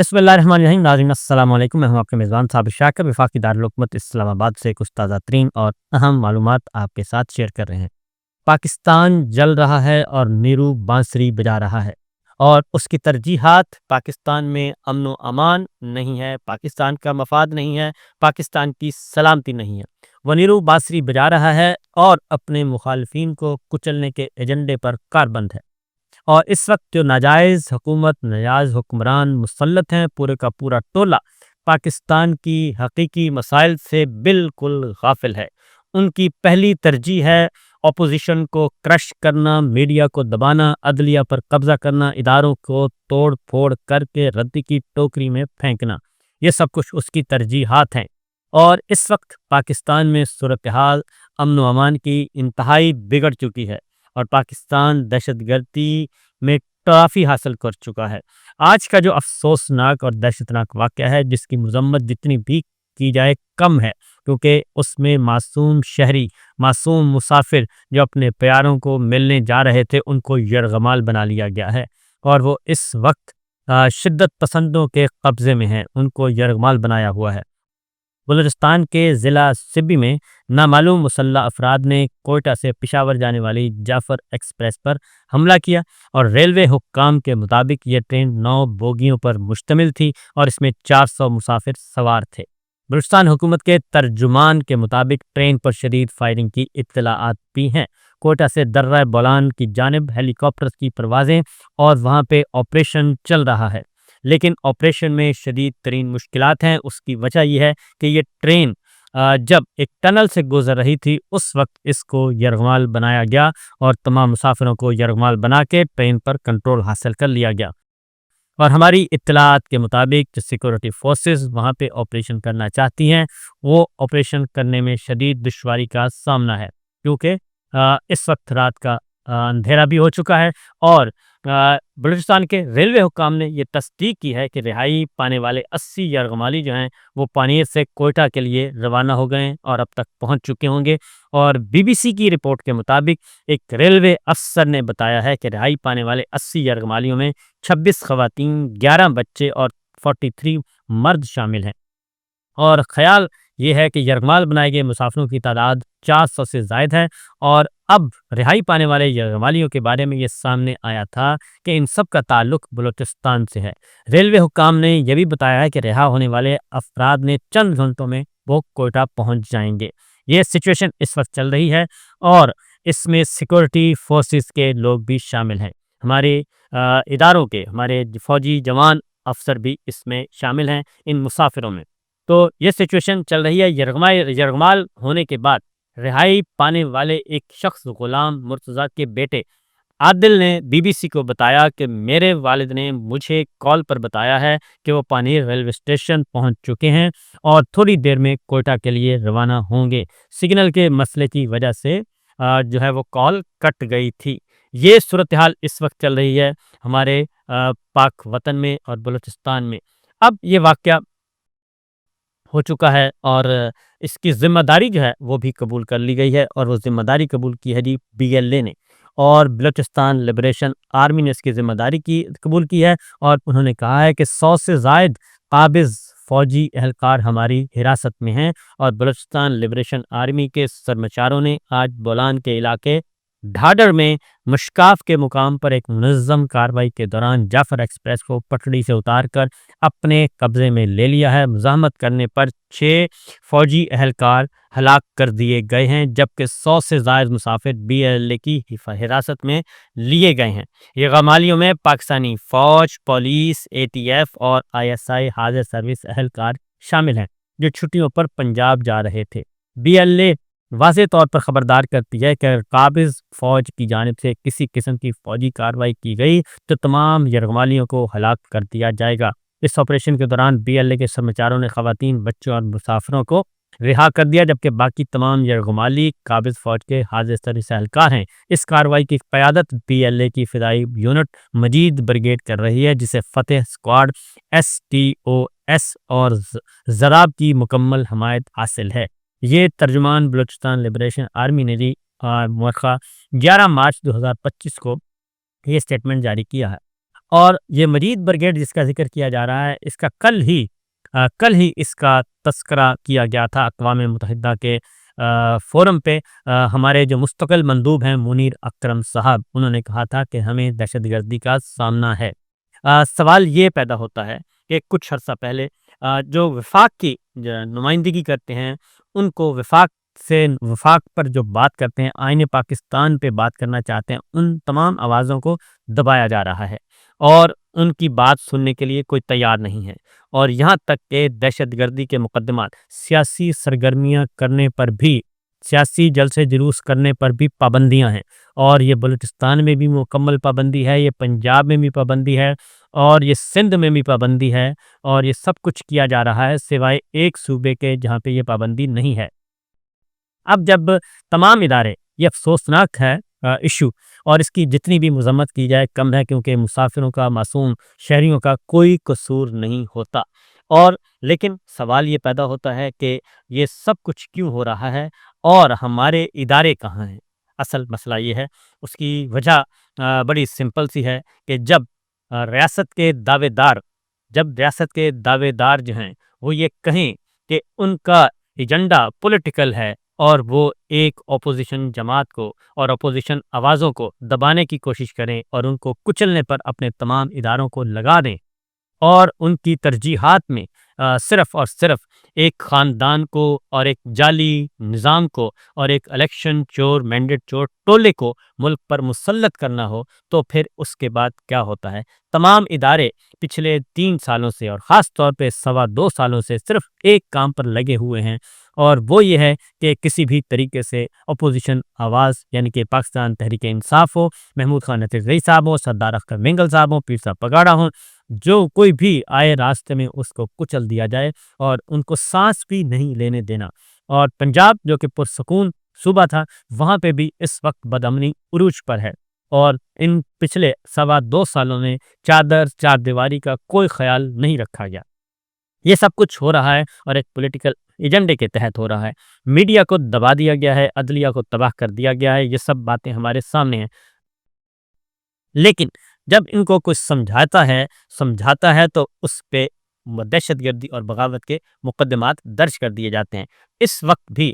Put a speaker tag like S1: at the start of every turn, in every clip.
S1: بسم اللہ الرحمن الرحیم ناظرین السلام علیکم، میں ہوں آپ کے میزبان صابر شاکر، وفاقی دارالحکومت اسلام آباد سے کچھ تازہ ترین اور اہم معلومات آپ کے ساتھ شیئر کر رہے ہیں۔ پاکستان جل رہا ہے اور نیرو بانسری بجا رہا ہے، اور اس کی ترجیحات پاکستان میں امن و امان نہیں ہے، پاکستان کا مفاد نہیں ہے، پاکستان کی سلامتی نہیں ہے۔ وہ نیرو بانسری بجا رہا ہے اور اپنے مخالفین کو کچلنے کے ایجنڈے پر کاربند ہے۔ اور اس وقت جو ناجائز حکومت، ناجائز حکمران مسلط ہیں، پورے کا پورا ٹولہ پاکستان کی حقیقی مسائل سے بالکل غافل ہے۔ ان کی پہلی ترجیح ہے اپوزیشن کو کرش کرنا، میڈیا کو دبانا، عدلیہ پر قبضہ کرنا، اداروں کو توڑ پھوڑ کر کے رد کی ٹوکری میں پھینکنا۔ یہ سب کچھ اس کی ترجیحات ہیں، اور اس وقت پاکستان میں صورتحال امن و امان کی انتہائی بگڑ چکی ہے، اور پاکستان دہشت گردی میں ٹرافی حاصل کر چکا ہے۔ آج کا جو افسوسناک اور دہشتناک واقعہ ہے، جس کی مذمت جتنی بھی کی جائے کم ہے، کیونکہ اس میں معصوم شہری، معصوم مسافر جو اپنے پیاروں کو ملنے جا رہے تھے، ان کو یرغمال بنا لیا گیا ہے، اور وہ اس وقت شدت پسندوں کے قبضے میں ہیں، ان کو یرغمال بنایا ہوا ہے۔ بلوچستان کے ضلع سبی میں نامعلوم مسلح افراد نے کوئٹہ سے پشاور جانے والی جعفر ایکسپریس پر حملہ کیا، اور ریلوے حکام کے مطابق یہ ٹرین 9 بوگیوں پر مشتمل تھی اور اس میں 400 مسافر سوار تھے۔ بلوچستان حکومت کے ترجمان کے مطابق ٹرین پر شدید فائرنگ کی اطلاعات بھی ہیں۔ کوئٹہ سے درہ بولان کی جانب ہیلی کاپٹر کی پروازیں اور وہاں پہ آپریشن چل رہا ہے، لیکن آپریشن میں شدید ترین مشکلات ہیں۔ اس کی وجہ یہ ہے کہ یہ ٹرین جب ایک ٹنل سے گزر رہی تھی، اس وقت اس کو یرغمال بنایا گیا، اور تمام مسافروں کو یرغمال بنا کے ٹرین پر کنٹرول حاصل کر لیا گیا۔ اور ہماری اطلاعات کے مطابق جو سیکورٹی فورسز وہاں پہ آپریشن کرنا چاہتی ہیں، وہ آپریشن کرنے میں شدید دشواری کا سامنا ہے، کیونکہ اس وقت رات کا اندھیرا بھی ہو چکا ہے، اور بلوچستان کے ریلوے حکام نے یہ تصدیق کی ہے کہ رہائی پانے والے 80 یرغمالی جو ہیں وہ پانیر سے کوئٹہ کے لیے روانہ ہو گئے ہیں اور اب تک پہنچ چکے ہوں گے۔ اور بی بی سی کی رپورٹ کے مطابق ایک ریلوے افسر نے بتایا ہے کہ رہائی پانے والے 80 یرغمالیوں میں 26 خواتین، 11 بچے اور 43 مرد شامل ہیں، اور خیال یہ ہے کہ یرغمال بنائے گئے مسافروں کی تعداد 400 سے زائد ہے۔ اور اب رہائی پانے والے یرغمالیوں کے بارے میں یہ سامنے آیا تھا کہ ان سب کا تعلق بلوچستان سے ہے۔ ریلوے حکام نے یہ بھی بتایا ہے کہ رہا ہونے والے افراد نے چند گھنٹوں میں وہ کوئٹہ پہنچ جائیں گے۔ یہ سچویشن اس وقت چل رہی ہے، اور اس میں سیکورٹی فورسز کے لوگ بھی شامل ہیں، ہمارے اداروں کے، ہمارے فوجی جوان افسر بھی اس میں شامل ہیں ان مسافروں میں۔ تو یہ سچویشن چل رہی ہے۔ یرغمال ہونے کے بعد رہائی پانے والے ایک شخص غلام مرتضیٰ کے بیٹے عادل نے بی بی سی کو بتایا کہ میرے والد نے مجھے کال پر بتایا ہے کہ وہ پانیر ریلوے اسٹیشن پہنچ چکے ہیں اور تھوڑی دیر میں کوئٹہ کے لیے روانہ ہوں گے۔ سگنل کے مسئلے کی وجہ سے جو ہے وہ کال کٹ گئی تھی۔ یہ صورتحال اس وقت چل رہی ہے ہمارے پاک وطن میں اور بلوچستان میں۔ اب یہ واقعہ ہو چکا ہے، اور اس کی ذمہ داری جو ہے وہ بھی قبول کر لی گئی ہے، اور وہ ذمہ داری قبول کی ہے بی ایل اے نے، اور بلوچستان لبریشن آرمی نے اس کی ذمہ داری قبول کی ہے، اور انہوں نے کہا ہے کہ 100 سے زائد قابض فوجی اہلکار ہماری حراست میں ہیں۔ اور بلوچستان لبریشن آرمی کے سرمچاروں نے آج بولان کے علاقے ڈھاڈر میں مشکاف کے مقام پر ایک منظم کارروائی کے دوران جعفر ایکسپریس کو پٹڑی سے اتار کر اپنے قبضے میں لے لیا ہے۔ مزاحمت کرنے پر 6 فوجی اہلکار ہلاک کر دیے گئے ہیں، جبکہ 100 سے زائد مسافر بی ایل اے کی حراست میں لیے گئے ہیں۔ یہ غمالیوں میں پاکستانی فوج، پولیس، اے ٹی ایف اور آئی ایس آئی حاضر سروس اہلکار شامل ہیں، جو چھٹیوں پر پنجاب جا رہے تھے۔ بی ایل اے واضح طور پر خبردار کرتی ہے کہ اگر قابض فوج کی جانب سے کسی قسم کی فوجی کارروائی کی گئی تو تمام یرغمالیوں کو ہلاک کر دیا جائے گا۔ اس آپریشن کے دوران بی ایل اے کے سرمچاروں نے خواتین، بچوں اور مسافروں کو رہا کر دیا، جبکہ باقی تمام یرغمالی قابض فوج کے حاضر سروس اہلکار ہیں۔ اس کارروائی کی قیادت بی ایل اے کی فضائی یونٹ مجید بریگیڈ کر رہی ہے، جسے Fateh squad, S T O S اور زراب کی مکمل حمایت حاصل ہے۔ یہ ترجمان بلوچستان لبریشن آرمی نے مورخہ 11 مارچ 2025 کو یہ سٹیٹمنٹ جاری کیا ہے۔ اور یہ مجید بریگیڈ جس کا ذکر کیا جا رہا ہے، اس کا کل ہی اس کا تذکرہ کیا گیا تھا اقوام متحدہ کے فورم پہ۔ ہمارے جو مستقل مندوب ہیں منیر اکرم صاحب، انہوں نے کہا تھا کہ ہمیں دہشت گردی کا سامنا ہے۔ سوال یہ پیدا ہوتا ہے کہ کچھ عرصہ پہلے جو وفاق کی جو نمائندگی کرتے ہیں، ان کو وفاق پر جو بات کرتے ہیں، آئین پاکستان پہ بات کرنا چاہتے ہیں، ان تمام آوازوں کو دبایا جا رہا ہے اور ان کی بات سننے کے لیے کوئی تیار نہیں ہے۔ اور یہاں تک کہ دہشت گردی کے مقدمات، سیاسی سرگرمیاں کرنے پر بھی، سیاسی جلسے جلوس کرنے پر بھی پابندیاں ہیں، اور یہ بلوچستان میں بھی مکمل پابندی ہے، یہ پنجاب میں بھی پابندی ہے، اور یہ سندھ میں بھی پابندی ہے، اور یہ سب کچھ کیا جا رہا ہے سوائے ایک صوبے کے جہاں پہ یہ پابندی نہیں ہے۔ اب جب تمام ادارے، یہ افسوسناک ہے ایشو، اور اس کی جتنی بھی مذمت کی جائے کم ہے، کیونکہ مسافروں کا، معصوم شہریوں کا کوئی قصور نہیں ہوتا۔ اور لیکن سوال یہ پیدا ہوتا ہے کہ یہ سب کچھ کیوں ہو رہا ہے اور ہمارے ادارے کہاں ہیں؟ اصل مسئلہ یہ ہے، اس کی وجہ بڑی سمپل سی ہے کہ جب ریاست کے دعوے دار جو ہیں وہ یہ کہیں کہ ان کا ایجنڈا پولیٹیکل ہے، اور وہ ایک اپوزیشن جماعت کو اور اپوزیشن آوازوں کو دبانے کی کوشش کریں اور ان کو کچلنے پر اپنے تمام اداروں کو لگا دیں، اور ان کی ترجیحات میں صرف اور صرف ایک خاندان کو اور ایک جعلی نظام کو اور ایک الیکشن چور، مینڈیٹ چور ٹولے کو ملک پر مسلط کرنا ہو، تو پھر اس کے بعد کیا ہوتا ہے؟ تمام ادارے پچھلے 3 سالوں سے، اور خاص طور پہ 2.25 سالوں سے صرف ایک کام پر لگے ہوئے ہیں، اور وہ یہ ہے کہ کسی بھی طریقے سے اپوزیشن آواز، یعنی کہ پاکستان تحریک انصاف ہو، محمود خان نتوی صاحب ہو، سردار اختر مینگل صاحب ہو، پیر صاحب پگاڑا ہوں، جو کوئی بھی آئے راستے میں اس کو کچل دیا جائے اور ان کو سانس بھی نہیں لینے دینا۔ اور پنجاب جو کہ پرسکون صوبہ تھا، وہاں پہ بھی اس وقت بدامنی عروج پر ہے، اور ان پچھلے 2.25 سالوں میں چار دیواری کا کوئی خیال نہیں رکھا گیا۔ یہ سب کچھ ہو رہا ہے اور ایک پولیٹیکل ایجنڈے کے تحت ہو رہا ہے۔ میڈیا کو دبا دیا گیا ہے، عدلیہ کو تباہ کر دیا گیا ہے، یہ سب باتیں ہمارے سامنے ہیں۔ لیکن جب ان کو کچھ سمجھاتا ہے تو اس پہ دہشت گردی اور بغاوت کے مقدمات درج کر دیے جاتے ہیں۔ اس وقت بھی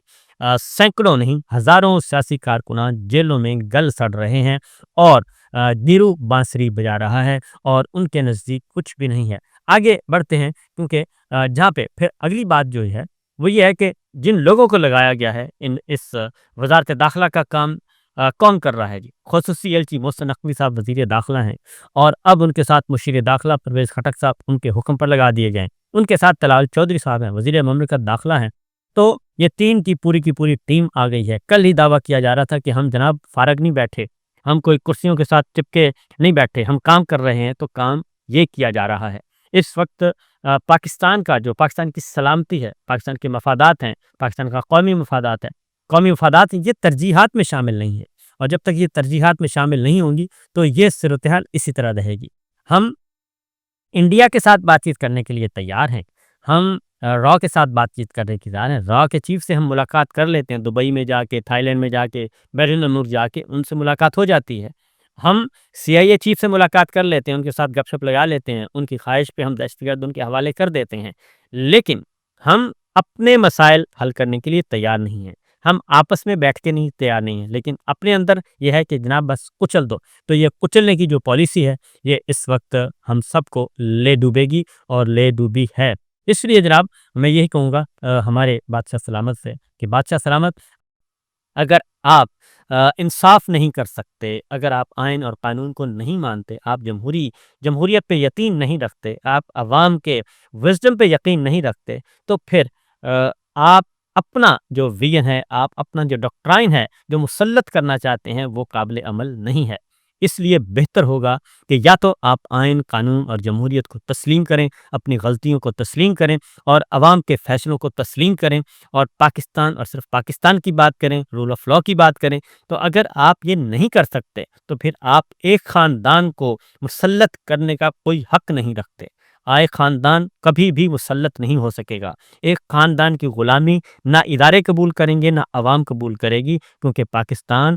S1: سینکڑوں نہیں، ہزاروں سیاسی کارکنان جیلوں میں گل سڑ رہے ہیں، اور نیرو بانسری بجا رہا ہے، اور ان کے نزدیک کچھ بھی نہیں ہے۔ آگے بڑھتے ہیں، کیونکہ جہاں پہ پھر اگلی بات جو ہے وہ یہ ہے کہ جن لوگوں کو لگایا گیا ہے اس وزارت داخلہ کا کام کون کر رہا ہے؟ جی، خصوصی ایلچی محسن نقوی صاحب وزیر داخلہ ہیں، اور اب ان کے ساتھ مشیر داخلہ پرویز خٹک صاحب ان کے حکم پر لگا دیے گئے۔ ان کے ساتھ طلال چودھری صاحب ہیں، وزیر مملکت داخلہ ہیں۔ تو یہ تین کی پوری ٹیم آ گئی ہے۔ کل ہی دعویٰ کیا جا رہا تھا کہ ہم جناب فارغ نہیں بیٹھے، ہم کوئی کرسیوں کے ساتھ چپکے نہیں بیٹھے، ہم کام کر رہے ہیں۔ تو کام یہ کیا جا رہا ہے اس وقت، پاکستان کی سلامتی ہے، پاکستان کے مفادات ہیں، پاکستان کا قومی مفادات یہ ترجیحات میں شامل نہیں ہے، اور جب تک یہ ترجیحات میں شامل نہیں ہوں گی تو یہ صورتحال اسی طرح رہے گی۔ ہم انڈیا کے ساتھ بات چیت کرنے کے لیے تیار ہیں، ہم را کے ساتھ بات چیت کرنے کی تیار ہیں، را کے چیف سے ہم ملاقات کر لیتے ہیں، دبئی میں جا کے، تھائی لینڈ میں جا کے، بیرون الملک جا کے ان سے ملاقات ہو جاتی ہے۔ ہم CIA چیف سے ملاقات کر لیتے ہیں، ان کے ساتھ گپ شپ لگا لیتے ہیں، ان کی خواہش پہ ہم دہشت گرد ان کے حوالے کر دیتے ہیں، لیکن ہم اپنے مسائل حل کرنے کے لیے تیار نہیں ہیں۔ ہم آپس میں بیٹھ کے نہیں تیار نہیں ہیں، لیکن اپنے اندر یہ ہے کہ جناب بس کچل دو۔ تو یہ کچلنے کی جو پالیسی ہے یہ اس وقت ہم سب کو لے ڈوبے گی، اور لے ڈوبی ہے۔ اس لیے جناب میں یہی کہوں گا ہمارے بادشاہ سلامت سے کہ بادشاہ سلامت، اگر آپ انصاف نہیں کر سکتے، اگر آپ آئین اور قانون کو نہیں مانتے، آپ جمہوریت پہ یقین نہیں رکھتے، آپ عوام کے وزڈم پہ یقین نہیں رکھتے، تو پھر آپ اپنا جو ویژن ہے، آپ اپنا جو ڈاکٹرائن ہے جو مسلط کرنا چاہتے ہیں، وہ قابل عمل نہیں ہے۔ اس لیے بہتر ہوگا کہ یا تو آپ آئین، قانون اور جمہوریت کو تسلیم کریں، اپنی غلطیوں کو تسلیم کریں، اور عوام کے فیصلوں کو تسلیم کریں، اور پاکستان اور صرف پاکستان کی بات کریں، رول آف لا کی بات کریں۔ تو اگر آپ یہ نہیں کر سکتے تو پھر آپ ایک خاندان کو مسلط کرنے کا کوئی حق نہیں رکھتے۔ آئے خاندان کبھی بھی مسلط نہیں ہو سکے گا۔ ایک خاندان کی غلامی نہ ادارے قبول کریں گے، نہ عوام قبول کرے گی، کیونکہ پاکستان